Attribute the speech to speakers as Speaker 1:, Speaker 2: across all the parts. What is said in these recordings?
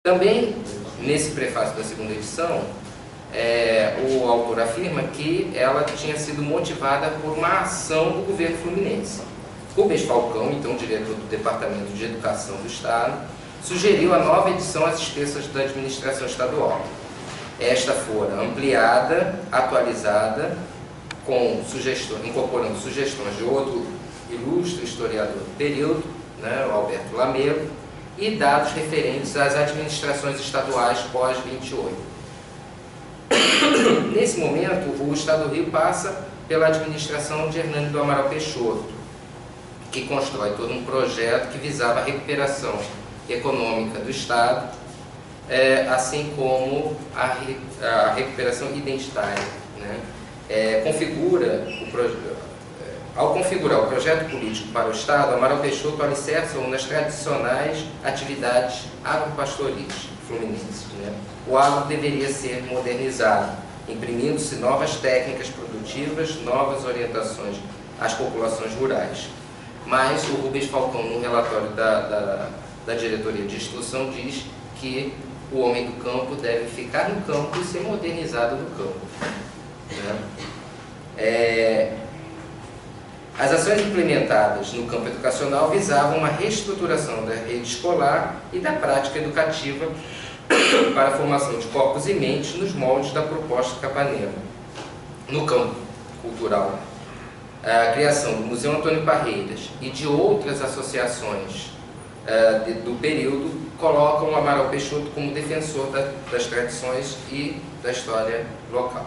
Speaker 1: Também, nesse prefácio da segunda edição, o autor afirma que ela tinha sido motivada por uma ação do governo fluminense. Rubens Falcão, então diretor do Departamento de Educação do Estado, sugeriu a nova edição às expensas da administração estadual. Esta fora ampliada, atualizada, incorporando sugestões de outro ilustre historiador do período, o Alberto Lamelo, e dados referentes às administrações estaduais pós-28. Nesse momento, o Estado do Rio passa pela administração de Hernani do Amaral Peixoto, que constrói todo um projeto que visava a recuperação econômica do Estado, assim como a recuperação identitária. Ao configurar o projeto político para o Estado, Amaral Peixoto alicerça-o nas tradicionais atividades agropastoris fluminenses. O agro deveria ser modernizado, imprimindo-se novas técnicas produtivas, novas orientações às populações rurais. Mas o Rubens Falcão, no relatório da diretoria de instrução, diz que o homem do campo deve ficar no campo e ser modernizado no campo. As ações implementadas no campo educacional visavam uma reestruturação da rede escolar e da prática educativa para a formação de corpos e mentes nos moldes da proposta capanema. No campo cultural, a criação do Museu Antônio Parreiras e de outras associações do período colocam o Amaral Peixoto como defensor das tradições e da história local.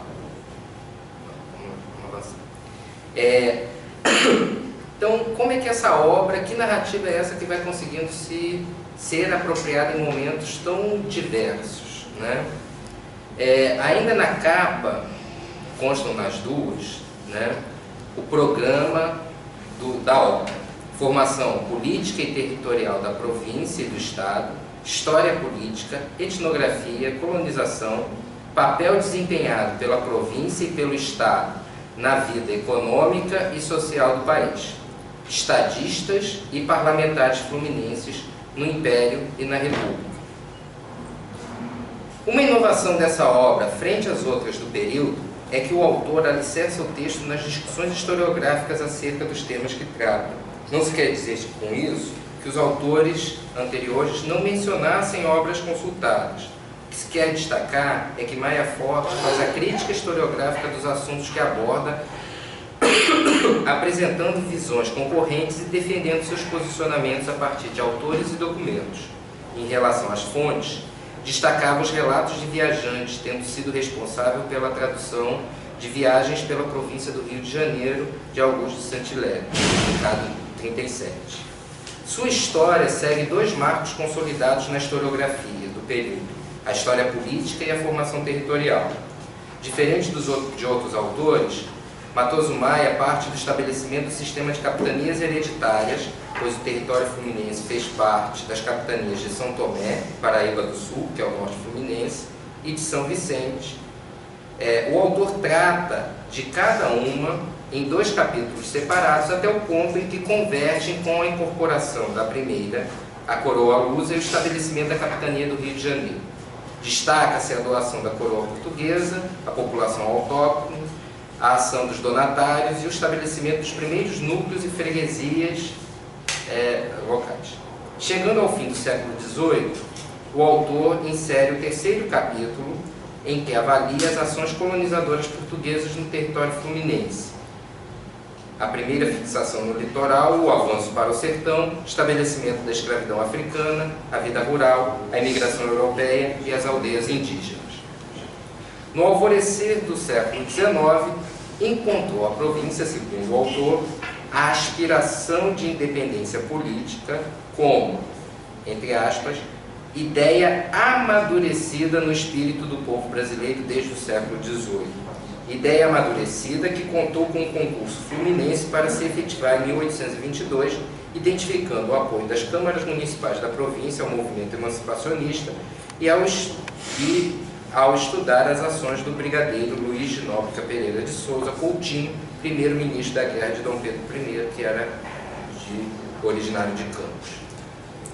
Speaker 1: Vamos avançar. Então, como é que essa obra, que narrativa é essa que vai conseguindo ser apropriada em momentos tão diversos? Ainda na capa, constam nas duas, o programa da obra: formação política e territorial da província e do Estado, história política, etnografia, colonização, papel desempenhado pela província e pelo Estado na vida econômica e social do país, estadistas e parlamentares fluminenses no Império e na República. Uma inovação dessa obra, frente às outras do período, é que o autor alicerça o texto nas discussões historiográficas acerca dos temas que trata. Não se quer dizer com isso que os autores anteriores não mencionassem obras consultadas. O que se quer destacar é que Maia Forte faz a crítica historiográfica dos assuntos que aborda, apresentando visões concorrentes e defendendo seus posicionamentos a partir de autores e documentos. Em relação às fontes, destacava os relatos de viajantes, tendo sido responsável pela tradução de Viagens pela Província do Rio de Janeiro, de Augusto de Saint-Hilaire, publicado em 37. Sua história segue dois marcos consolidados na historiografia do período: a história política e a formação territorial. Diferente de outros autores, Matoso Maia parte do estabelecimento do sistema de capitanias hereditárias, pois o território fluminense fez parte das capitanias de São Tomé, Paraíba do Sul, que é o norte fluminense, e de São Vicente. O autor trata de cada uma em dois capítulos separados, até o ponto em que convergem com a incorporação da primeira, a coroa lusa, e o estabelecimento da capitania do Rio de Janeiro. Destaca-se a doação da coroa portuguesa, a população autóctone, a ação dos donatários e o estabelecimento dos primeiros núcleos e freguesias locais. Chegando ao fim do século XVIII, o autor insere o terceiro capítulo, em que avalia as ações colonizadoras portuguesas no território fluminense. A primeira fixação no litoral, o avanço para o sertão, estabelecimento da escravidão africana, a vida rural, a imigração europeia e as aldeias indígenas. No alvorecer do século XIX, encontrou a província, segundo o autor, a aspiração de independência política como, entre aspas, ideia amadurecida no espírito do povo brasileiro desde o século XVIII. Ideia amadurecida que contou com um concurso fluminense para se efetivar em 1822, identificando o apoio das câmaras municipais da província ao movimento emancipacionista e ao estudar as ações do brigadeiro Luiz de Nóbrega Pereira de Souza Coutinho, primeiro-ministro da guerra de Dom Pedro I, que era originário de Campos.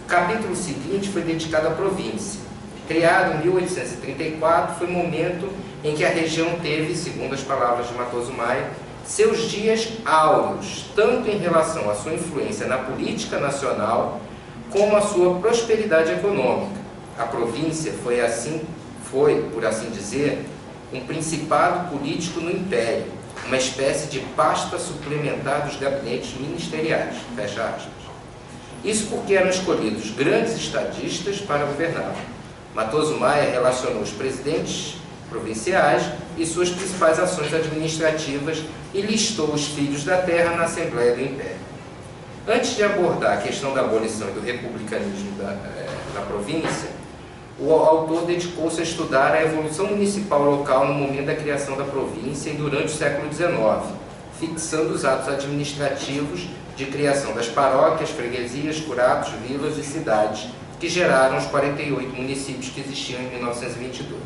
Speaker 1: O capítulo seguinte foi dedicado à província, Criado em 1834, foi o momento em que a região teve, segundo as palavras de Matoso Maia, seus dias áureos, tanto em relação à sua influência na política nacional, como à sua prosperidade econômica. A província foi, por assim dizer, um principado político no império, uma espécie de pasta suplementar dos gabinetes ministeriais, fecha aspas. Isso porque eram escolhidos grandes estadistas para governar. Matoso Maia relacionou os presidentes provinciais e suas principais ações administrativas e listou os filhos da terra na Assembleia do Império. Antes de abordar a questão da abolição e do republicanismo da província, o autor dedicou-se a estudar a evolução municipal local no momento da criação da província e durante o século XIX, fixando os atos administrativos de criação das paróquias, freguesias, curados, vilas e cidades, que geraram os 48 municípios que existiam em 1922.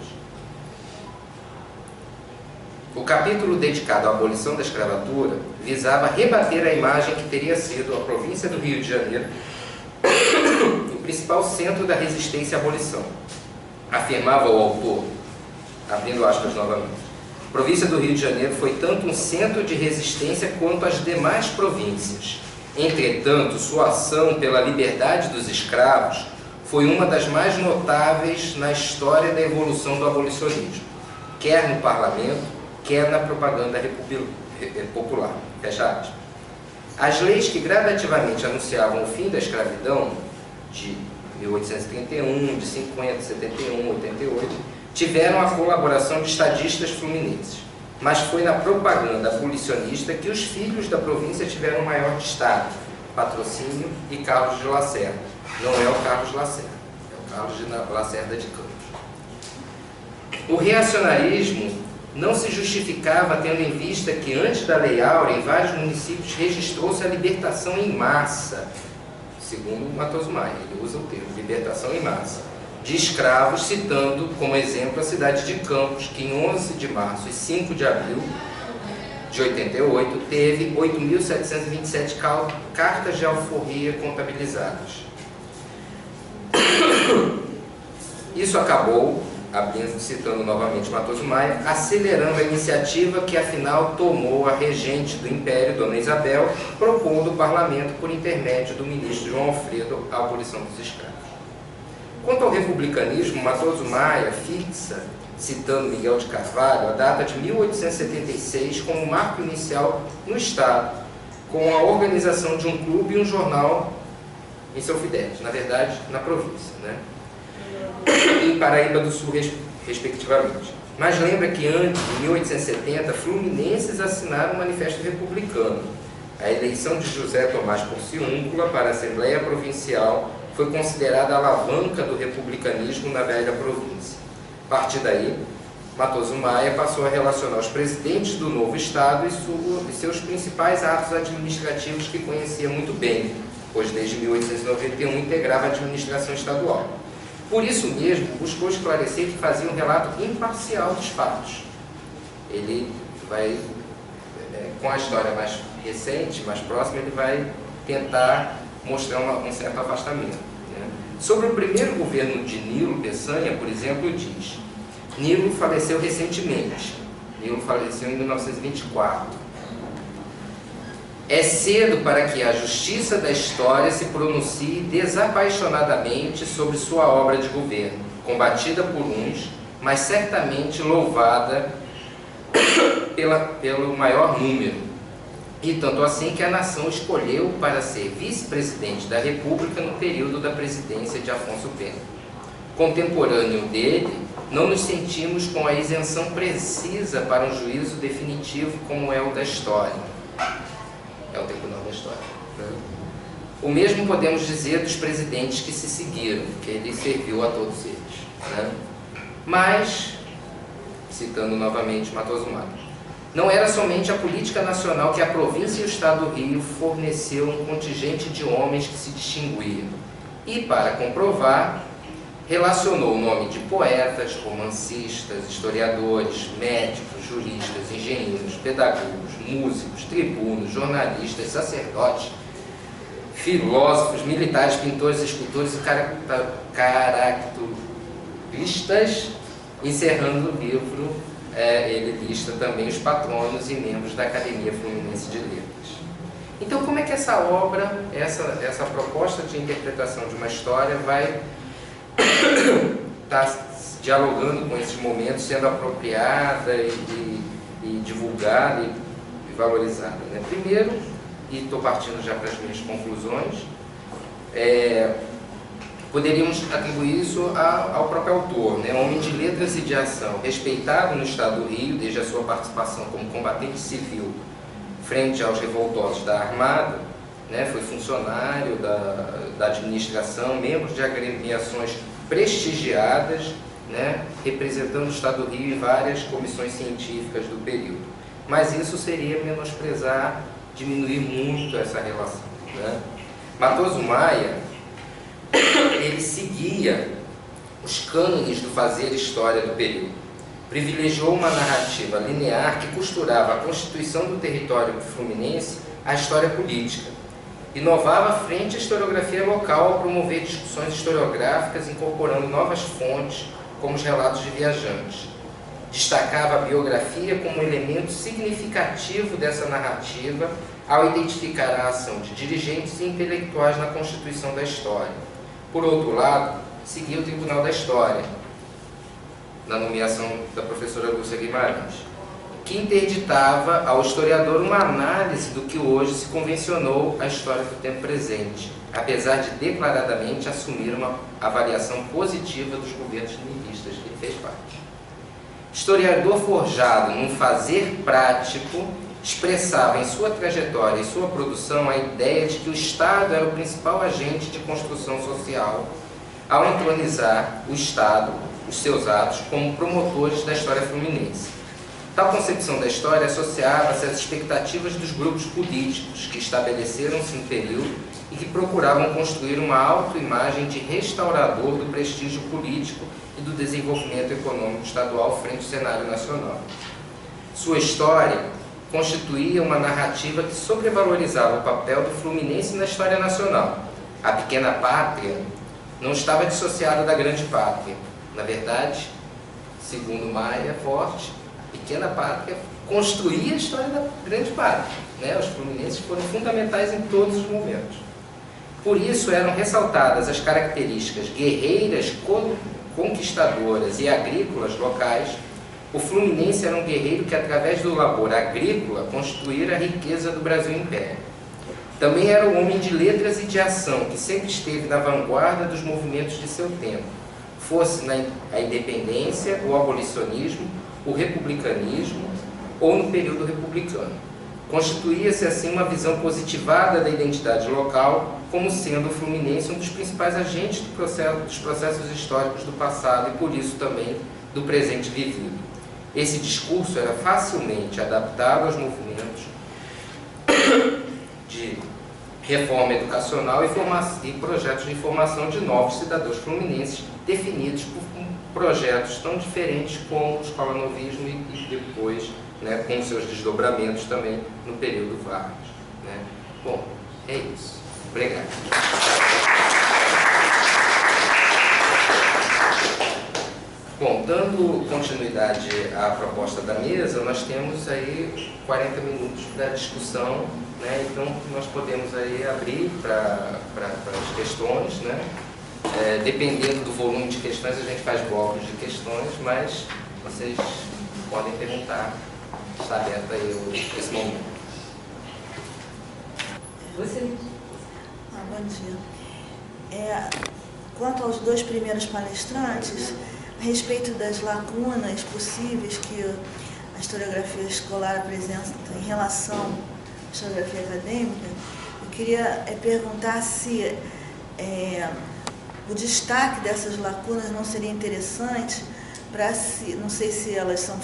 Speaker 1: O capítulo dedicado à abolição da escravatura visava rebater a imagem que teria sido a província do Rio de Janeiro o principal centro da resistência à abolição. Afirmava o autor, abrindo aspas novamente, a província do Rio de Janeiro foi tanto um centro de resistência quanto as demais províncias. Entretanto, sua ação pela liberdade dos escravos foi uma das mais notáveis na história da evolução do abolicionismo, quer no parlamento, quer na propaganda popular. Fecha aspas. As leis que gradativamente anunciavam o fim da escravidão, de 1831, de 50, 71, 88, tiveram a colaboração de estadistas fluminenses. Mas foi na propaganda abolicionista que os filhos da província tiveram maior destaque, Patrocínio e Carlos de Lacerda. Não é o Carlos Lacerda, é o Carlos de Lacerda de Campos. O reacionarismo não se justificava tendo em vista que antes da Lei Áurea, em vários municípios registrou-se a libertação em massa, segundo Matoso Maia, ele usa o termo, libertação em massa, de escravos, citando como exemplo a cidade de Campos, que em 11 de março e 5 de abril de 88 teve 8.727 cartas de alforria contabilizadas. Isso acabou, citando novamente Matoso Maia, acelerando a iniciativa que afinal tomou a regente do Império, Dona Isabel, propondo ao parlamento, por intermédio do ministro João Alfredo, a abolição dos escravos. Quanto ao republicanismo, Matoso Maia fixa, citando Miguel de Carvalho, a data de 1876 como marco inicial no Estado, com a organização de um clube e um jornal em São Fidélis, na verdade, na província, né? Em Paraíba do Sul, respectivamente. Mas lembra que antes, em 1870, fluminenses assinaram o Manifesto Republicano. A eleição de José Tomás Porciúncula para a Assembleia Provincial foi considerada a alavanca do republicanismo na velha província. A partir daí, Matoso Maia passou a relacionar os presidentes do novo Estado e seus principais atos administrativos que conhecia muito bem, pois desde 1891 integrava a administração estadual. Por isso mesmo, buscou esclarecer que fazia um relato imparcial dos fatos. Ele vai, com a história mais recente, mais próxima, ele vai tentar mostrar um certo afastamento, né? Sobre o primeiro governo de Nilo Peçanha, por exemplo, diz: Nilo faleceu recentemente. Nilo faleceu em 1924. É cedo para que a justiça da história se pronuncie desapaixonadamente sobre sua obra de governo, combatida por uns, mas certamente louvada pelo maior número. E tanto assim que a nação escolheu para ser vice-presidente da República no período da presidência de Afonso Pena. Contemporâneo dele, não nos sentimos com a isenção precisa para um juízo definitivo como é o da história. É o tribunal da história. O mesmo podemos dizer dos presidentes que se seguiram, que ele serviu a todos eles. Mas, citando novamente Matoso Maia, não era somente a política nacional que a província e o Estado do Rio forneceu um contingente de homens que se distinguiam. E, para comprovar, relacionou o nome de poetas, romancistas, historiadores, médicos, juristas, engenheiros, pedagogos, músicos, tribunos, jornalistas, sacerdotes, filósofos, militares, pintores, escultores e caracteristas listas, encerrando o livro, ele lista também os patronos e membros da Academia Fluminense de Letras. Então, como é que essa obra, essa proposta de interpretação de uma história vai estar dialogando com esses momentos, sendo apropriada e divulgada e valorizada, né? Primeiro, e estou partindo já para as minhas conclusões, poderíamos atribuir isso ao próprio autor, né? Homem de letras e de ação, respeitado no Estado do Rio desde a sua participação como combatente civil frente aos revoltosos da Armada, né? Foi funcionário da administração, membro de agremiações prestigiadas, né? Representando o Estado do Rio em várias comissões científicas do período. Mas isso seria menosprezar, diminuir muito essa relação, né? Matoso Maia, ele seguia os cânones do fazer história do período. Privilegiou uma narrativa linear que costurava a constituição do território fluminense à história política. Inovava frente à historiografia local ao promover discussões historiográficas incorporando novas fontes, como os relatos de viajantes. Destacava a biografia como um elemento significativo dessa narrativa ao identificar a ação de dirigentes e intelectuais na constituição da história. Por outro lado, seguia o Tribunal da História, na nomeação da professora Lúcia Guimarães, que interditava ao historiador uma análise do que hoje se convencionou a história do tempo presente, apesar de declaradamente assumir uma avaliação positiva dos governos nihilistas que ele fez parte. Historiador forjado num fazer prático, expressava em sua trajetória e sua produção a ideia de que o Estado era o principal agente de construção social, ao entronizar o Estado, os seus atos, como promotores da história fluminense. Tal concepção da história associava-se às expectativas dos grupos políticos que estabeleceram-se no período e que procuravam construir uma autoimagem de restaurador do prestígio político e do desenvolvimento econômico estadual frente ao cenário nacional. Sua história constituía uma narrativa que sobrevalorizava o papel do Fluminense na história nacional. A pequena pátria não estava dissociada da grande pátria. Na verdade, segundo Maia Forte, pequena pátria construía a história da grande pátria, né? Os fluminenses foram fundamentais em todos os momentos. Por isso eram ressaltadas as características guerreiras, conquistadoras e agrícolas locais. O fluminense era um guerreiro que, através do labor agrícola, constituíra a riqueza do Brasil Império. Também era um homem de letras e de ação, que sempre esteve na vanguarda dos movimentos de seu tempo, fosse a independência, o abolicionismo, o republicanismo ou no período republicano. Constituía-se assim uma visão positivada da identidade local, como sendo o fluminense um dos principais agentes dos processos históricos do passado e, por isso, também do presente vivido. Esse discurso era facilmente adaptado aos movimentos de reforma educacional e projetos de formação de novos cidadãos fluminenses, definidos por projetos tão diferentes como o escolanovismo e depois, né, com seus desdobramentos também no período Vargas, né? Bom, é isso. Obrigado. Bom, dando continuidade à proposta da mesa, nós temos aí 40 minutos para discussão, né? Então nós podemos aí abrir para as questões, né? Dependendo do volume de questões, a gente faz blocos de questões, mas vocês podem perguntar. Está aberto aí esse momento.
Speaker 2: Você? Bom dia. Quanto aos dois primeiros palestrantes, a respeito das lacunas possíveis que a historiografia escolar apresenta em relação à historiografia acadêmica, eu queria perguntar se o destaque dessas lacunas não seria interessante para, não sei se elas são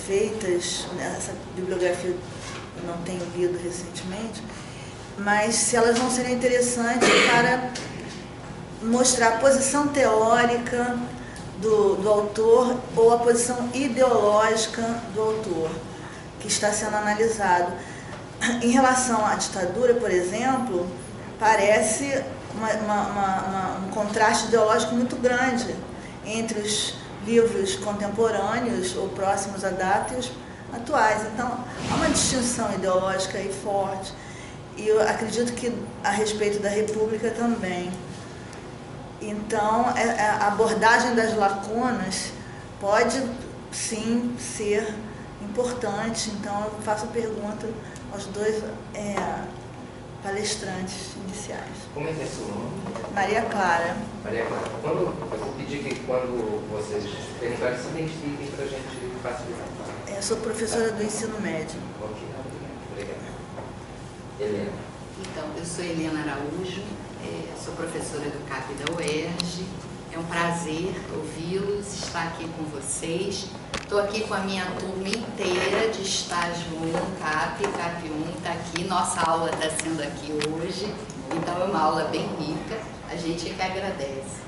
Speaker 2: feitas, essa bibliografia eu não tenho lido recentemente, mas se elas não seriam interessantes para mostrar a posição teórica do autor ou a posição ideológica do autor que está sendo analisado. Em relação à ditadura, por exemplo, parece um contraste ideológico muito grande entre os livros contemporâneos ou próximos à data e os atuais. Então, há uma distinção ideológica aí forte, e eu acredito que a respeito da República também. Então, a abordagem das lacunas pode, sim, ser importante. Então, eu faço a pergunta aos dois palestrantes iniciais.
Speaker 1: Como é que é seu nome?
Speaker 2: Maria Clara.
Speaker 1: Maria Clara, eu vou pedir que quando vocês perguntarem, se identifiquem para a gente facilitar.
Speaker 2: Eu sou professora do ensino médio.
Speaker 1: Ok, obrigado. Helena.
Speaker 3: Então, eu sou Helena Araújo, sou professora do CAP da UERJ. É um prazer ouvi-los, estar aqui com vocês. Estou aqui com a minha turma inteira de estágio 1, CAP 1 está aqui. Nossa aula está sendo aqui hoje, então é uma aula bem rica, a gente que agradece.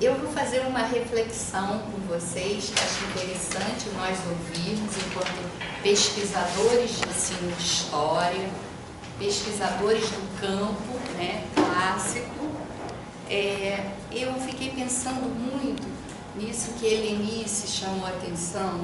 Speaker 3: Eu vou fazer uma reflexão com vocês, acho interessante nós ouvirmos enquanto pesquisadores de ensino de história, pesquisadores do campo, né, clássico. Eu fiquei pensando muito nisso que Helenice chamou a atenção,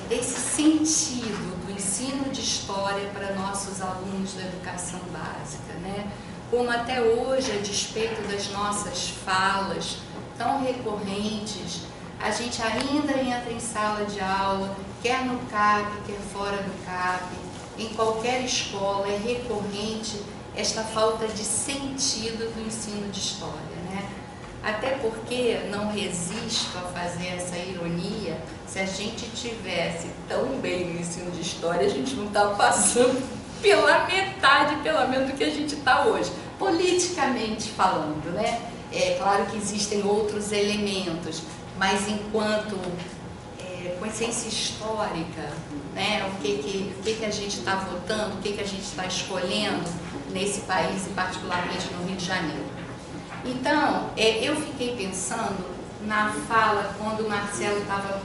Speaker 3: desse sentido do ensino de história para nossos alunos da educação básica, né? Como até hoje, a despeito das nossas falas tão recorrentes, a gente ainda entra em sala de aula, quer no CAP, quer fora do CAP, em qualquer escola é recorrente esta falta de sentido do ensino de história, né? Até porque não resisto a fazer essa ironia, se a gente tivesse tão bem no ensino de história, a gente não estava passando pela metade, pelo menos, do que a gente está hoje, politicamente falando, né? É claro que existem outros elementos, mas enquanto consciência histórica, né? O que a gente está votando, o que a gente está escolhendo nesse país e particularmente no Rio de Janeiro. Então, eu fiquei pensando na fala, quando o Marcelo estava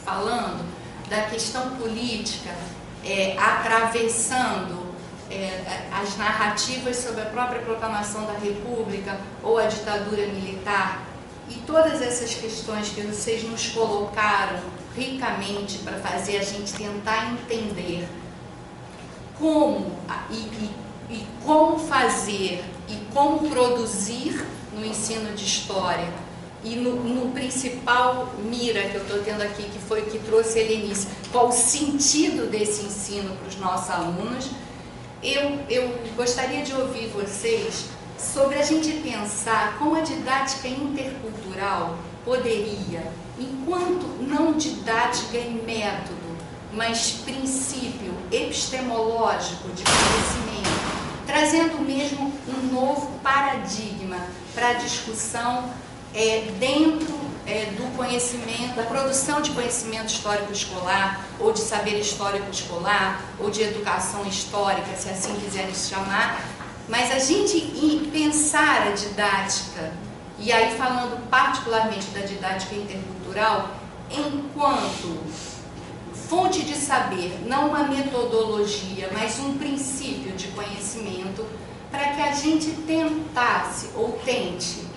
Speaker 3: falando da questão política, atravessando as narrativas sobre a própria proclamação da República ou a ditadura militar, e todas essas questões que vocês nos colocaram ricamente para fazer a gente tentar entender como e como fazer e como produzir no ensino de história, e no principal mira que eu estou tendo aqui, que foi o que trouxe a Helenice, qual o sentido desse ensino para os nossos alunos. Eu gostaria de ouvir vocês sobre a gente pensar como a didática intercultural poderia, enquanto não didática em método, mas princípio epistemológico de conhecimento, trazendo mesmo um novo paradigma para a discussão dentro do conhecimento, da produção de conhecimento histórico escolar, ou de saber histórico escolar, ou de educação histórica, se assim quiserem chamar, mas a gente pensar a didática, e aí falando particularmente da didática intercultural, enquanto fonte de saber, não uma metodologia, mas um princípio de conhecimento, para que a gente tentasse ou tente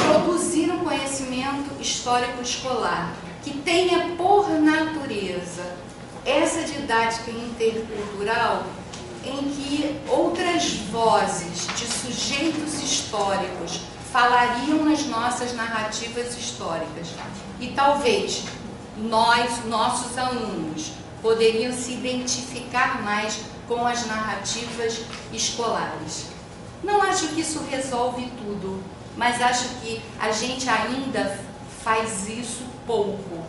Speaker 3: produzir um conhecimento histórico escolar que tenha por natureza essa didática intercultural, em que outras vozes de sujeitos históricos falariam nas nossas narrativas históricas, e talvez nossos alunos poderiam se identificar mais com as narrativas escolares. Não acho que isso resolve tudo, mas acho que a gente ainda faz isso pouco,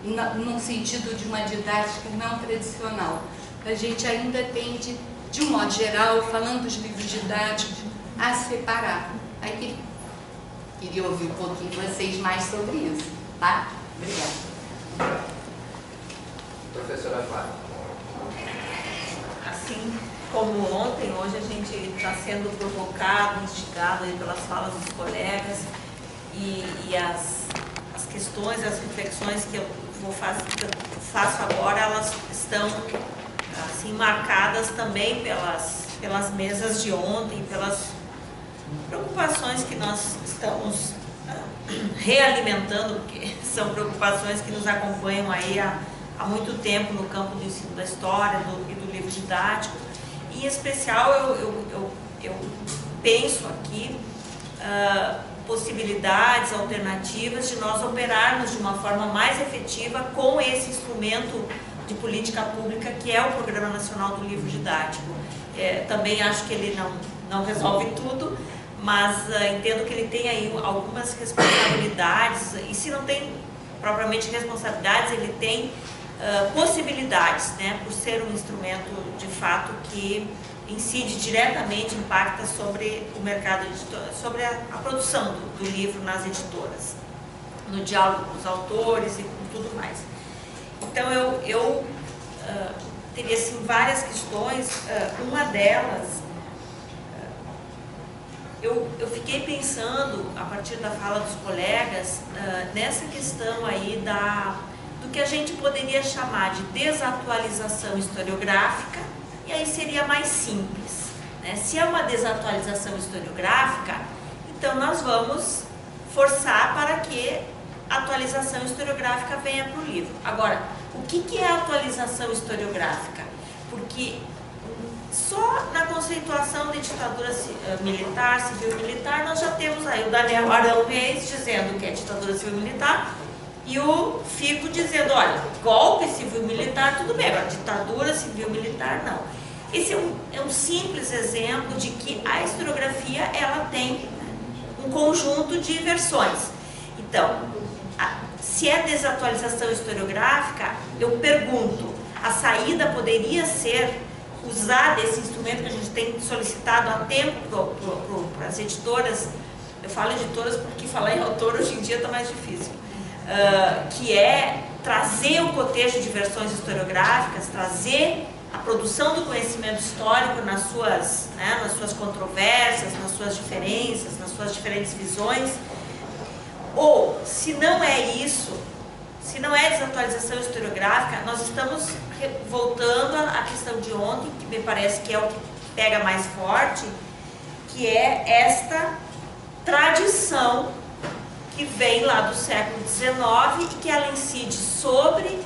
Speaker 3: no sentido de uma didática não tradicional. A gente ainda tende, de um modo geral, falando dos livros didáticos, a separar. Aí queria ouvir um pouquinho de vocês mais sobre isso, tá? Obrigada.
Speaker 1: Professora Flávia.
Speaker 4: Assim como ontem, hoje a gente está sendo provocado, instigado aí pelas falas dos colegas, e as questões, as reflexões que eu faço agora, elas estão assim marcadas também pelas mesas de ontem, pelas preocupações que nós estamos realimentando, porque são preocupações que nos acompanham aí há muito tempo no campo do ensino da história e do livro didático. Em especial, eu penso aqui possibilidades, alternativas de nós operarmos de uma forma mais efetiva com esse instrumento de política pública que é o Programa Nacional do Livro Didático. Também acho que ele não resolve tudo, mas entendo que ele tem aí algumas responsabilidades, e se não tem propriamente responsabilidades, ele tem possibilidades, né, por ser um instrumento de fato que incide diretamente, impacta sobre o mercado editorial, sobre a produção do livro nas editoras, no diálogo com os autores e com tudo mais. Então eu teria assim, várias questões, uma delas, eu fiquei pensando, a partir da fala dos colegas, nessa questão aí do que a gente poderia chamar de desatualização historiográfica, e aí seria mais simples, né? Se é uma desatualização historiográfica, então nós vamos forçar para que a atualização historiográfica venha para o livro. Agora, o que é atualização historiográfica? Porque só na conceituação de ditadura militar, civil-militar, nós já temos aí o Daniel Arão Reis dizendo que é ditadura civil-militar, e o Fico dizendo, olha, golpe civil-militar, tudo bem, agora ditadura civil-militar, não. Esse é um simples exemplo de que a historiografia, ela tem um conjunto de versões. Então, se é desatualização historiográfica, eu pergunto, a saída poderia ser usar esse instrumento que a gente tem solicitado há tempo para as editoras, eu falo editoras porque falar em autor hoje em dia está mais difícil, que é trazer o cotejo de versões historiográficas, trazer a produção do conhecimento histórico nas suas controvérsias, nas suas diferenças, nas suas diferentes visões. Ou, se não é isso, se não é desatualização historiográfica, nós estamos voltando à questão de ontem, que me parece que é o que pega mais forte, que é esta tradição que vem lá do século XIX e que ela incide sobre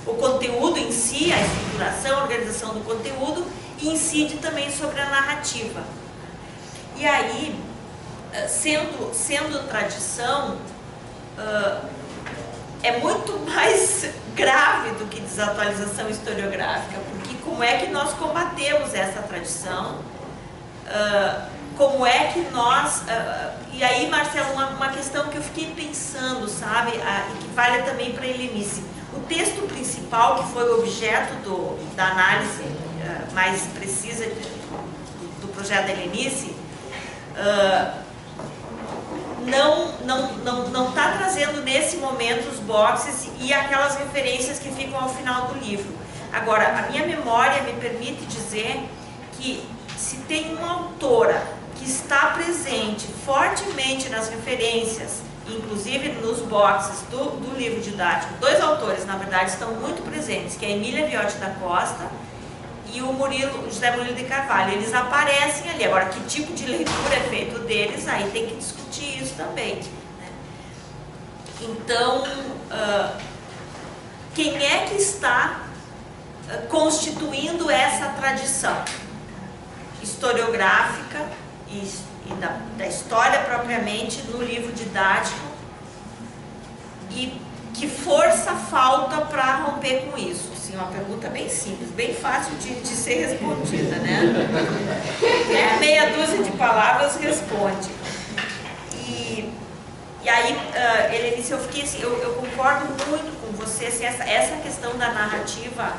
Speaker 4: o conteúdo em si, a estruturação, a organização do conteúdo, e incide também sobre a narrativa. E aí, sendo tradição, é muito mais grave do que desatualização historiográfica, porque como é que nós combatemos essa tradição, como é que nós... e aí, Marcelo, uma questão que eu fiquei pensando, sabe, e que vale também para a Helenice. O texto principal, que foi o objeto da análise mais precisa do projeto da Helenice, não está trazendo nesse momento os boxes e aquelas referências que ficam ao final do livro. Agora, a minha memória me permite dizer que se tem uma autora que está presente fortemente nas referências, inclusive nos boxes do livro didático, dois autores, na verdade, estão muito presentes, que é a Emília Viotti da Costa e o José Murilo de Carvalho. Eles aparecem ali. Agora, que tipo de leitura é feito deles, aí tem que discutir isso também, né? Então, quem é que está constituindo essa tradição historiográfica e da história propriamente no livro didático, e que força falta para romper com isso? Assim, uma pergunta bem simples, bem fácil de ser respondida, né? Meia dúzia de palavras responde. E aí, Helenice, eu fiquei assim, eu concordo muito com você, assim, essa questão da narrativa,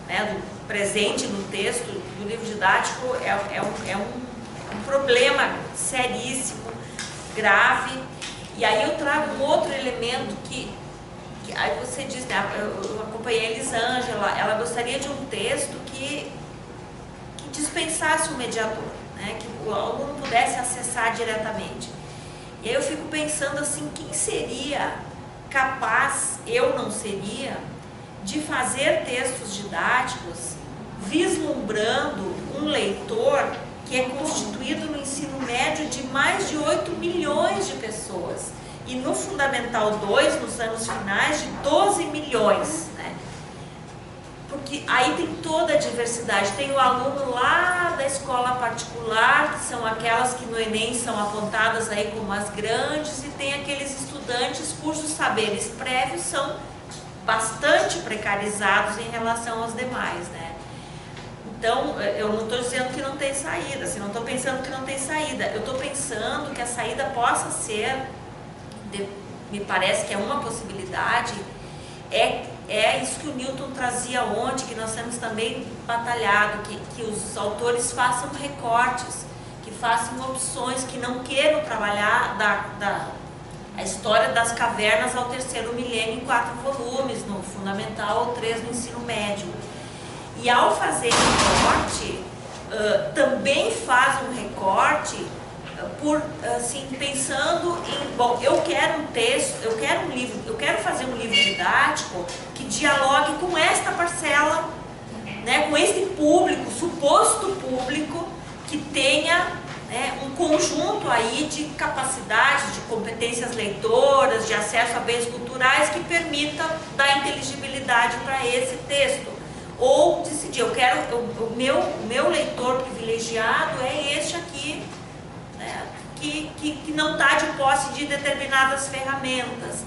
Speaker 4: né, do presente no texto do livro didático é um problema seríssimo, grave. E aí eu trago um outro elemento que aí você diz, né, eu acompanhei a Elisângela, ela gostaria de um texto que dispensasse o mediador, né, que o aluno pudesse acessar diretamente. E aí eu fico pensando assim, quem seria capaz, eu não seria, de fazer textos didáticos vislumbrando um leitor que é constituído no ensino médio de mais de 8 milhões de pessoas. e no Fundamental 2, nos anos finais, de 12 milhões, né? Porque aí tem toda a diversidade. Tem o aluno lá da escola particular, que são aquelas que no Enem são apontadas aí como as grandes, e tem aqueles estudantes cujos saberes prévios são bastante precarizados em relação aos demais, né? Então, eu não estou dizendo que não tem saída, assim, não estou pensando que não tem saída. Eu estou pensando que a saída possa ser, me parece que é uma possibilidade, é isso que o Newton trazia ontem, que nós temos também batalhado, que os autores façam recortes, que façam opções, que não queiram trabalhar a história das cavernas ao 3º milênio em 4 volumes, no Fundamental ou 3 no ensino médio. E ao fazer recorte, também faz um recorte assim, pensando em, bom, eu quero um texto, eu quero um livro, eu quero fazer um livro didático que dialogue com esta parcela, né, com este público, suposto público, que tenha, né, um conjunto aí de capacidades, de competências leitoras, de acesso a bens culturais que permita dar inteligibilidade para esse texto. Ou decidir, eu quero, o meu leitor privilegiado é este aqui, né, que não está de posse de determinadas ferramentas.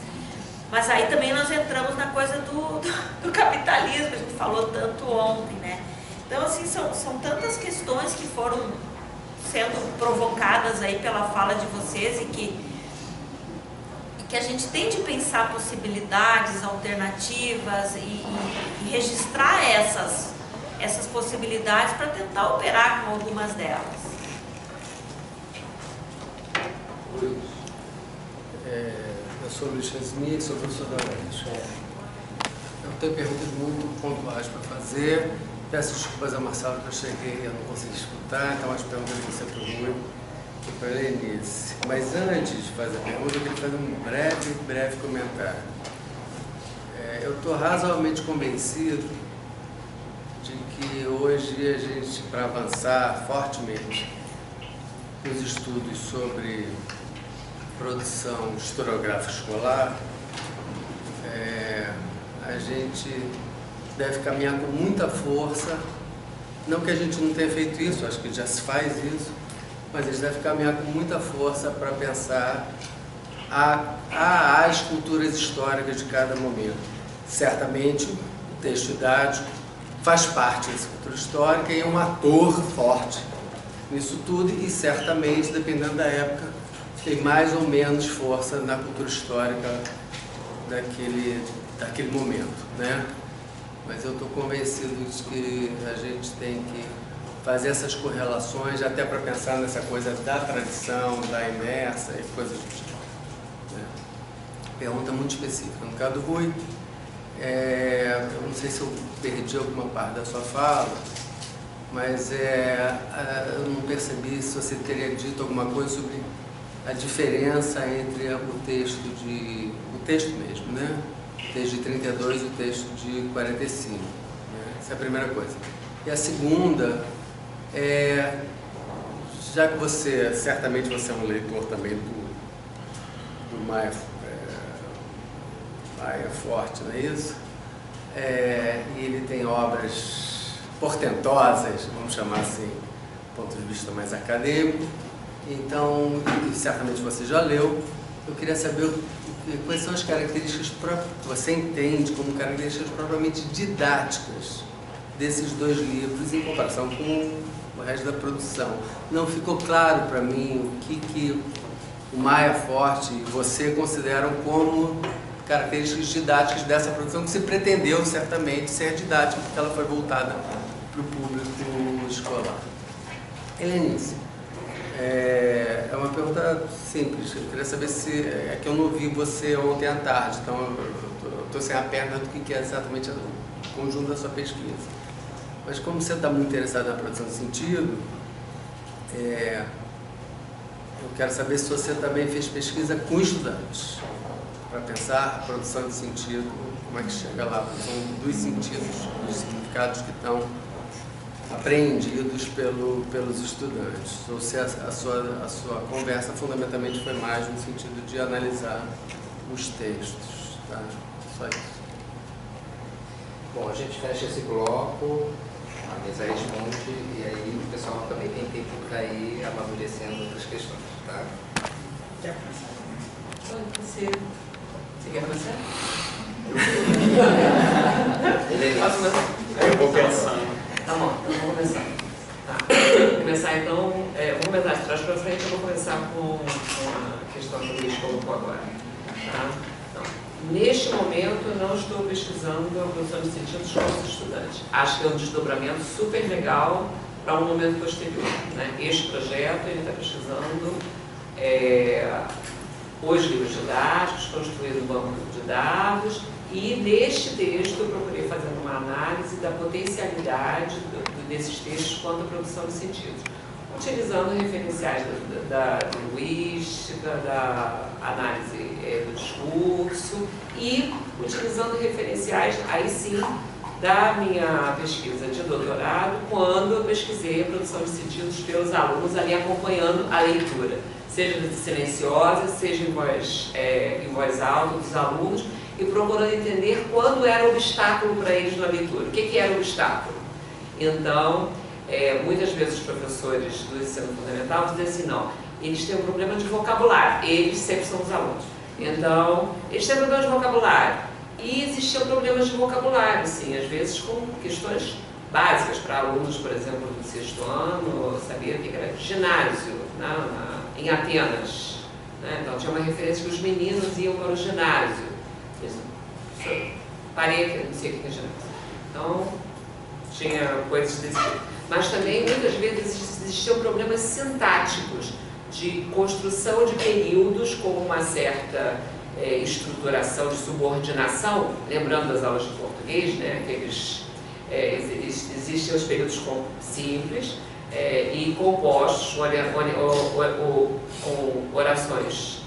Speaker 4: Mas aí também nós entramos na coisa do capitalismo, a gente falou tanto ontem, né? Então, assim, são tantas questões que foram sendo provocadas aí pela fala de vocês e que a gente tem de pensar possibilidades, alternativas e registrar essas possibilidades para tentar operar com algumas delas.
Speaker 5: Eu sou o Luiz Resmi, sou professor da UERJ. Eu tenho perguntas muito pontuais para fazer. Peço desculpas a Marcelo que eu cheguei e eu não consegui escutar, então as perguntas que sempre ruim para a Lenice. Mas antes de fazer a pergunta, eu queria fazer um breve comentário. Eu estou razoavelmente convencido de que hoje a gente, para avançar fortemente nos estudos sobre produção historiográfica escolar, a gente deve caminhar com muita força, não que a gente não tenha feito isso, acho que já se faz isso, mas a gente deve caminhar com muita força para pensar as culturas históricas de cada momento. Certamente, o texto didático faz parte dessa cultura histórica e é um ator forte nisso tudo, e certamente, dependendo da época, tem mais ou menos força na cultura histórica daquele momento, né? Mas eu estou convencido de que a gente tem que fazer essas correlações até para pensar nessa coisa da tradição, da imersa e coisas do tipo, né? Pergunta muito específica. No caso do Rui, eu não sei se eu perdi alguma parte da sua fala, mas eu não percebi se você teria dito alguma coisa sobre a diferença entre o texto mesmo, né? O texto de 32 e o texto de 45. Né? Essa é a primeira coisa. E a segunda já que certamente você é um leitor também do Maia Forte, não é isso? E ele tem obras portentosas, vamos chamar assim, do ponto de vista mais acadêmico. Então, e certamente você já leu, eu queria saber quais são as características que você entende como características propriamente didáticas desses dois livros em comparação com o resto da produção. Não ficou claro para mim o que o Maia Forte e você consideram como características didáticas dessa produção, que se pretendeu certamente ser didática, porque ela foi voltada para o público escolar. Helenice, é uma pergunta simples. Eu queria saber se... É que eu não vi você ontem à tarde, então eu estou sem a perna do que é exatamente o conjunto da sua pesquisa. Mas como você está muito interessado na produção de sentido, eu quero saber se você também fez pesquisa com estudantes, para pensar a produção de sentido, como é que chega lá, a produção dos sentidos, dos significados que estão apreendidos pelos estudantes, ou se a sua conversa fundamentalmente foi mais no sentido de analisar os textos, tá? Só isso.
Speaker 1: Bom, a gente fecha esse bloco, a mesa responde, e aí o pessoal também tem tempo para ir amadurecendo outras questões, tá?
Speaker 6: Quer começar? Você quer começar? Posso começar?
Speaker 7: Eu vou pensando.
Speaker 6: Tá bom, então vou começar. Tá. Vou começar então, vou começar de trás para frente, eu vou começar com a questão que o Luiz colocou agora. Tá? Então, neste momento, eu não estou pesquisando a produção de sentidos com os estudantes. Acho que é um desdobramento super legal para um momento posterior. Né? Este projeto, ele está pesquisando os livros didáticos, construindo um banco de dados, e neste texto eu procurei fazer uma análise da potencialidade desses textos quanto à produção de sentidos, utilizando referenciais da linguística, da análise do discurso e utilizando referenciais, aí sim, da minha pesquisa de doutorado, quando eu pesquisei a produção de sentidos pelos alunos ali acompanhando a leitura, seja silenciosa, seja em voz alta dos alunos, e procurando entender quando era o obstáculo para eles na leitura. O que era o obstáculo? Então, muitas vezes os professores do ensino fundamental dizem assim, não, eles têm um problema de vocabulário, eles sempre são os alunos. Então, eles têm problema de vocabulário. E existiam problemas de vocabulário, assim, às vezes com questões básicas para alunos, por exemplo, do 6º ano, sabia o que era ginásio, em Atenas. Né? Então, tinha uma referência que os meninos iam para o ginásio. Parei aqui, não sei o que é ginásio. Então, tinha coisas desse tipo. Mas também, muitas vezes, existiam problemas sintáticos de construção de períodos com uma certa estruturação de subordinação, lembrando das aulas de português, né, existem os períodos simples e compostos com orações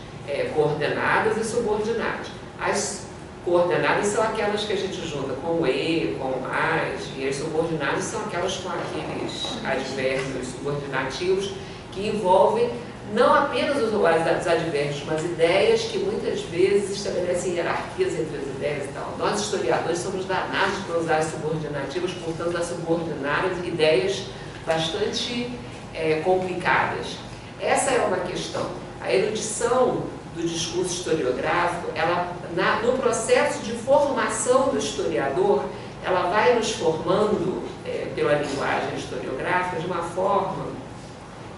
Speaker 6: coordenadas e subordinadas. As coordenadas são aquelas que a gente junta com e, com as, e as subordinadas são aquelas com aqueles advérbios subordinativos que envolvem não apenas os advérbios, mas ideias que muitas vezes estabelecem hierarquias entre as ideias e tal. Nós, historiadores, somos danados para usar as subordinativas, portanto, as subordinadas, ideias bastante complicadas. Essa é uma questão. A erudição do discurso historiográfico, no processo de formação do historiador, ela vai nos formando pela linguagem historiográfica de uma forma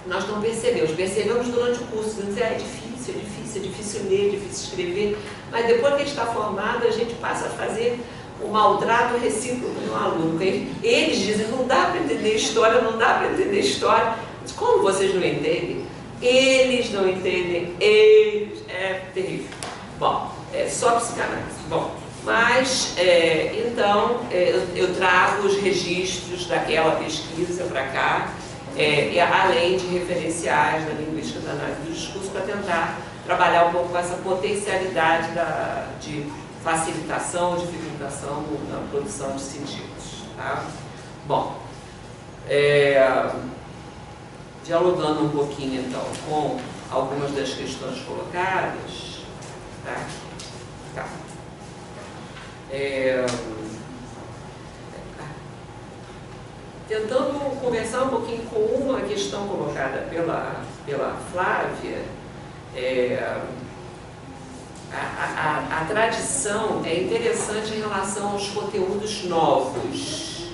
Speaker 6: que nós não percebemos durante o curso, dizemos, é difícil ler, difícil escrever, mas depois que a gente está formado, a gente passa a fazer o maltrato recíproco de um aluno. Eles dizem, não dá para entender história, não dá para entender história. Mas como vocês não entendem? Eles não entendem, é terrível. Bom, é só psicanálise. Bom, mas, então, eu trago os registros daquela pesquisa para cá, além de referenciais da linguística da análise do discurso, para tentar trabalhar um pouco com essa potencialidade de facilitação, dificultação na produção de sentidos. Tá? Bom, dialogando um pouquinho, então, com algumas das questões colocadas, tá? Tentando conversar um pouquinho com uma questão colocada pela Flávia, a tradição é interessante em relação aos conteúdos novos.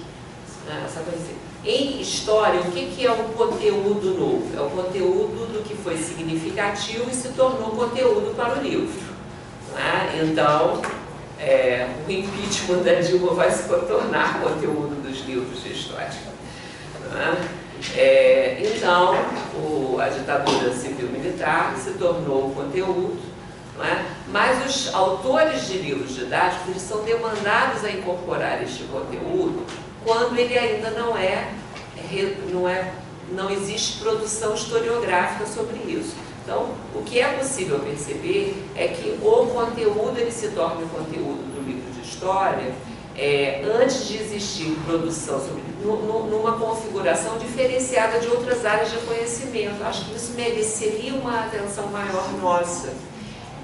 Speaker 6: Essa coisa assim. Em história, o que é um conteúdo novo? É o conteúdo do que foi significativo e se tornou conteúdo para o livro. Então, o impeachment da Dilma vai se tornar conteúdo dos livros de história. Então, a ditadura civil-militar se tornou conteúdo, mas os autores de livros didáticos eles são demandados a incorporar este conteúdo quando ele ainda não existe produção historiográfica sobre isso. Então, o que é possível perceber é que o conteúdo ele se torna conteúdo do livro de história antes de existir produção, numa configuração diferenciada de outras áreas de conhecimento. Acho que isso mereceria uma atenção maior nossa.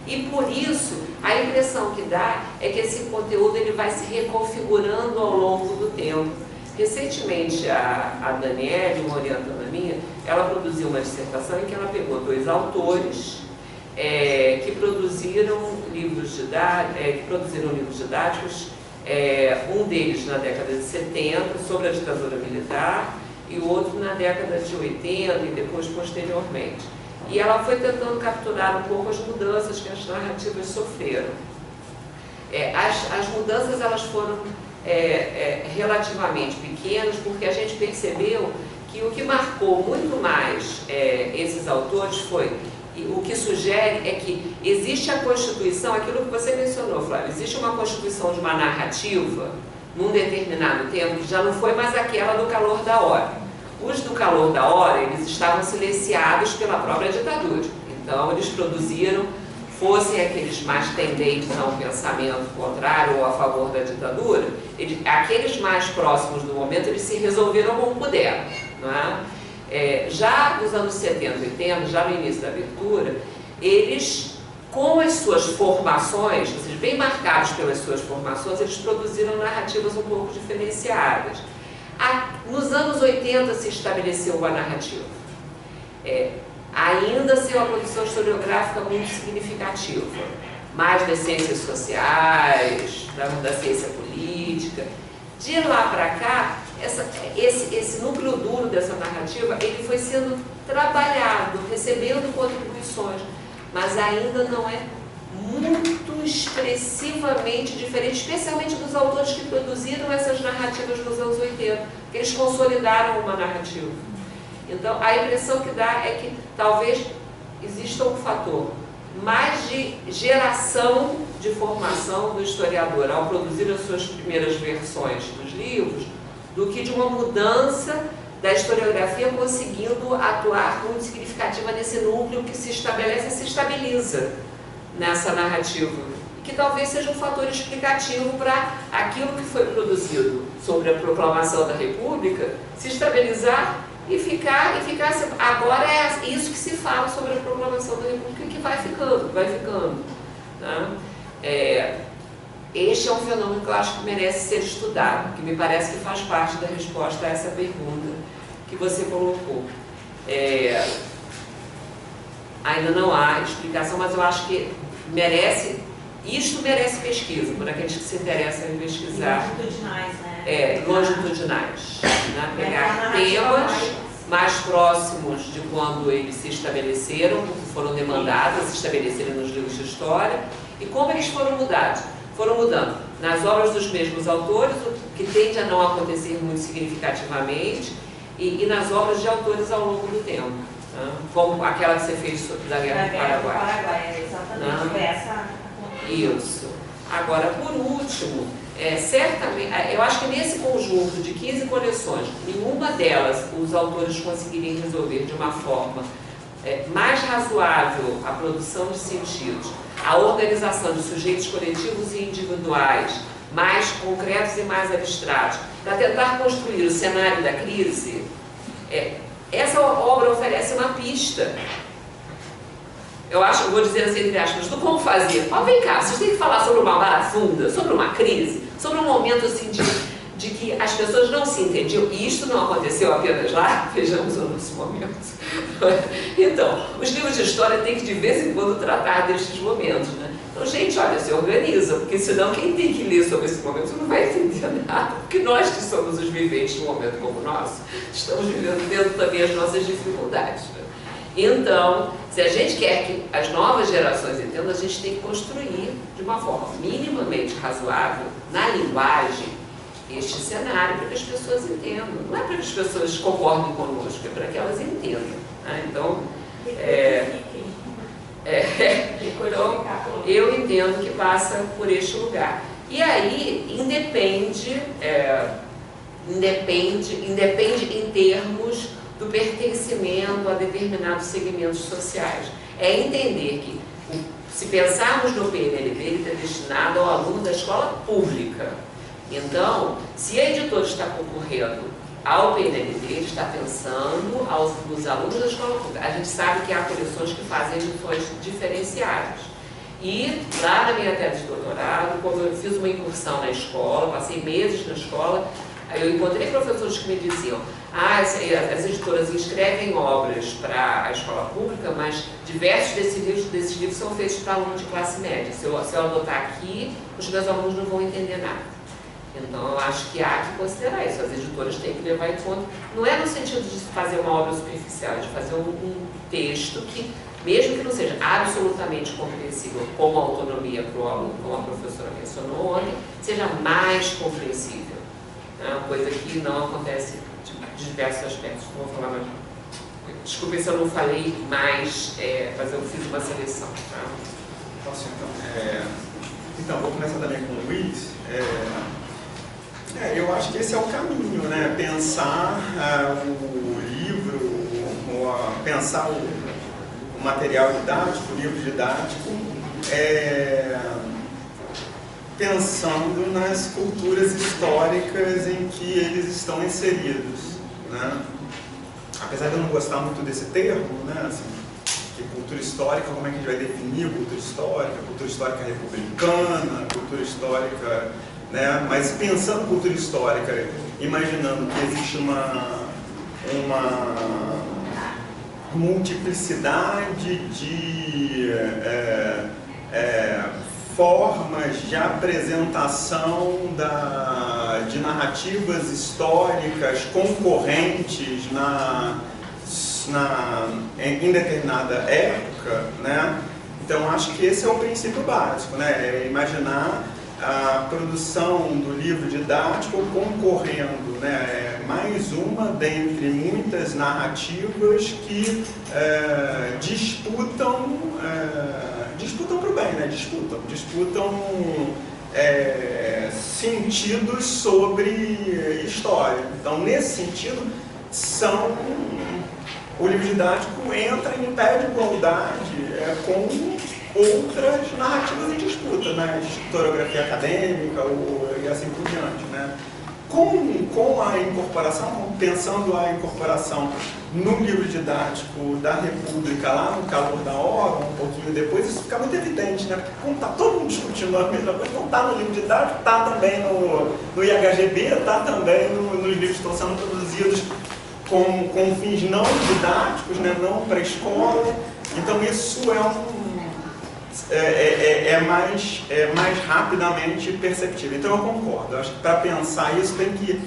Speaker 6: E por isso, a impressão que dá é que esse conteúdo ele vai se reconfigurando ao longo do tempo. Recentemente, a Daniele, uma orientanda minha, ela produziu uma dissertação em que ela pegou 2 autores que produziram livros didáticos, um deles na década de 70, sobre a ditadura militar, e o outro na década de 80 e depois posteriormente. E ela foi tentando capturar um pouco as mudanças que as narrativas sofreram. As mudanças elas foram relativamente pequenas, porque a gente percebeu que o que marcou muito mais esses autores foi, o que sugere é que existe a constituição, aquilo que você mencionou, Flávio, existe uma constituição de uma narrativa num determinado tempo que já não foi mais aquela do calor da hora. Os do calor da hora, eles estavam silenciados pela própria ditadura. Então, eles produziram, fossem aqueles mais tendentes a um pensamento contrário ou a favor da ditadura, aqueles mais próximos do momento, eles se resolveram como puderam, não é? Já nos anos 70 e 80, já no início da abertura, eles, com as suas formações, ou seja, bem marcados pelas suas formações, eles produziram narrativas um pouco diferenciadas. Nos anos 80 se estabeleceu uma narrativa, ainda sem uma produção historiográfica muito significativa, mais das ciências sociais, da ciência política. De lá para cá, esse núcleo duro dessa narrativa, ele foi sendo trabalhado, recebendo contribuições, mas ainda não é muito expressivamente diferente, especialmente dos autores que produziram essas narrativas nos anos 80, porque eles consolidaram uma narrativa. Então, a impressão que dá é que talvez exista um fator mais de geração de formação do historiador ao produzir as suas primeiras versões dos livros, do que de uma mudança da historiografia conseguindo atuar muito significativa nesse núcleo que se estabelece e se estabiliza nessa narrativa, que talvez seja um fator explicativo para aquilo que foi produzido sobre a proclamação da República se estabilizar e ficar agora é isso que se fala sobre a proclamação da República e que vai ficando. Né? Este é um fenômeno que eu acho que merece ser estudado, que me parece que faz parte da resposta a essa pergunta que você colocou. Ainda não há explicação, mas eu acho que isto merece pesquisa, por aqueles que se interessam em pesquisar.
Speaker 4: Longitudinais, né?
Speaker 6: Longitudinais. Né? Pegar temas mais próximos de quando eles se estabeleceram, porque foram demandados, se estabeleceram nos livros de história, e como eles foram mudando nas obras dos mesmos autores, o que tende a não acontecer muito significativamente, e nas obras de autores ao longo do tempo, né? Como aquela que você fez sobre a Guerra do Paraguai.
Speaker 4: Exatamente, foi essa.
Speaker 6: Isso. Agora, por último, certamente, eu acho que nesse conjunto de 15 coleções, nenhuma delas os autores conseguirem resolver de uma forma mais razoável a produção de sentidos, a organização de sujeitos coletivos e individuais, mais concretos e mais abstratos, para tentar construir o cenário da crise, essa obra oferece uma pista. Eu vou dizer assim, entre aspas, do como fazer. Vem cá, vocês têm que falar sobre uma barafunda, sobre uma crise, sobre um momento assim de que as pessoas não se entendiam, e isto não aconteceu apenas lá, vejamos o nosso momento. Então, os livros de história têm que de vez em quando tratar destes momentos, né? Então, gente, olha, se organiza, porque senão quem tem que ler sobre esse momento não vai entender nada, porque nós que somos os viventes de um momento como o nosso, estamos vivendo também as nossas dificuldades, né? Então, se a gente quer que as novas gerações entendam, a gente tem que construir de uma forma minimamente razoável, na linguagem, este cenário para que as pessoas entendam. Não é para que as pessoas concordem conosco, é para que elas entendam. Né? Então, então, eu entendo que passa por este lugar. E aí, independe em termos do pertencimento a determinados segmentos sociais. É entender que, se pensarmos no PNLD, ele está destinado ao aluno da escola pública. Então, se a editora está concorrendo ao PNLD, ele está pensando nos alunos da escola pública. A gente sabe que há coleções que fazem edições diferenciadas. E lá na minha tese de doutorado, quando eu fiz uma incursão na escola, passei meses na escola, aí eu encontrei professores que me diziam: as editoras escrevem obras para a escola pública, mas diversos desses livros são feitos para alunos de classe média. Se eu adotar aqui, os meus alunos não vão entender nada. Então, eu acho que há que considerar isso. As editoras têm que levar em conta. Não é no sentido de fazer uma obra superficial, é de fazer um texto que, mesmo que não seja absolutamente compreensível como autonomia para o aluno, como a professora mencionou ontem, seja mais compreensível. É uma coisa que não acontece de diversos aspectos. Vou falar mais. Desculpe se eu não falei mais, mas eu fiz uma seleção. Tá?
Speaker 7: Posso então? Então, vou começar também com o Luiz. Eu acho que esse é o caminho, né? Pensar o livro, pensar o material didático, o livro didático, pensando nas culturas históricas em que eles estão inseridos, né? Apesar de eu não gostar muito desse termo, né? Assim, que cultura histórica, como é que a gente vai definir cultura histórica republicana, cultura histórica, né? Mas pensando cultura histórica, imaginando que existe uma multiplicidade de formas de apresentação de narrativas históricas concorrentes em determinada época, né? Então acho que esse é o princípio básico, né? É imaginar a produção do livro didático concorrendo, né? Mais uma dentre muitas narrativas que disputam para o bem, né? Disputam sentidos sobre história. Então, nesse sentido, o livro didático entra em pé de igualdade com outras narrativas em disputa, né? Historiografia acadêmica e assim por diante, né? Com a incorporação, pensando a incorporação no livro didático da República, lá no calor da hora, um pouquinho depois, isso fica muito evidente, né? Porque como está todo mundo discutindo a mesma coisa, não está no livro didático, está também no IHGB, está também nos livros que estão sendo produzidos com fins não didáticos, né? Não para a escola. Então isso é mais rapidamente perceptível. Então eu concordo. Eu acho que para pensar isso tem que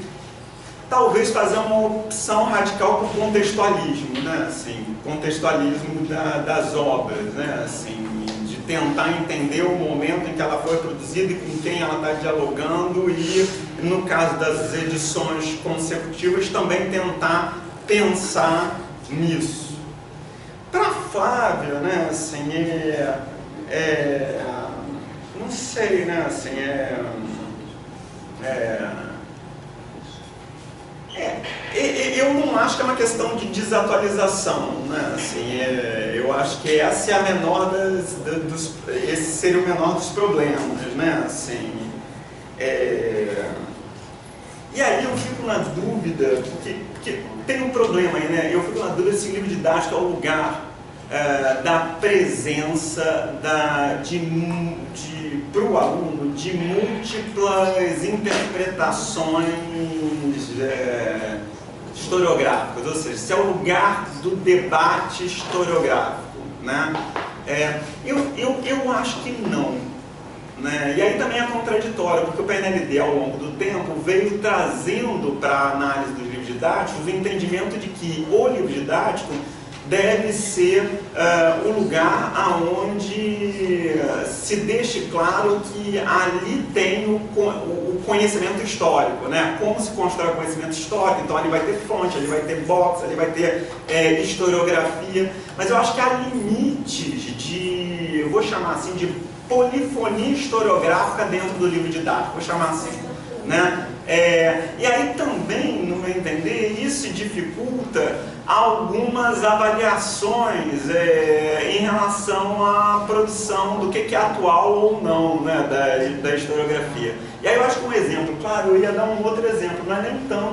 Speaker 7: talvez fazer uma opção radical por contextualismo, né? Assim, contextualismo das obras, né? Assim, de tentar entender o momento em que ela foi produzida e com quem ela está dialogando e, no caso das edições consecutivas, também tentar pensar nisso. Para Flávia, né? Assim, não sei, né? Assim, eu não acho que é uma questão de desatualização, né? Assim, eu acho que essa é a menor esse seria o menor dos problemas, né? Assim, e aí eu fico na dúvida, porque tem um problema aí, né? Eu fico na dúvida se o livro didático é o lugar da presença para o aluno de múltiplas interpretações historiográficas, ou seja, se é o lugar do debate historiográfico, né? Eu acho que não, né? E aí também é contraditório, porque o PNLD ao longo do tempo veio trazendo para a análise dos livros didáticos o entendimento de que o livro didático deve ser o lugar aonde se deixe claro que ali tem o conhecimento histórico, né? Como se constrói o conhecimento histórico. Então ali vai ter fonte, ali vai ter box, ali vai ter historiografia. Mas eu acho que há limites eu vou chamar assim, de polifonia historiográfica dentro do livro didático, vou chamar assim, né? E aí também, no meu entender, isso dificulta algumas avaliações em relação à produção do que é atual ou não, né, da historiografia. E aí eu acho que um exemplo, claro, eu ia dar um outro exemplo, não é nem tanto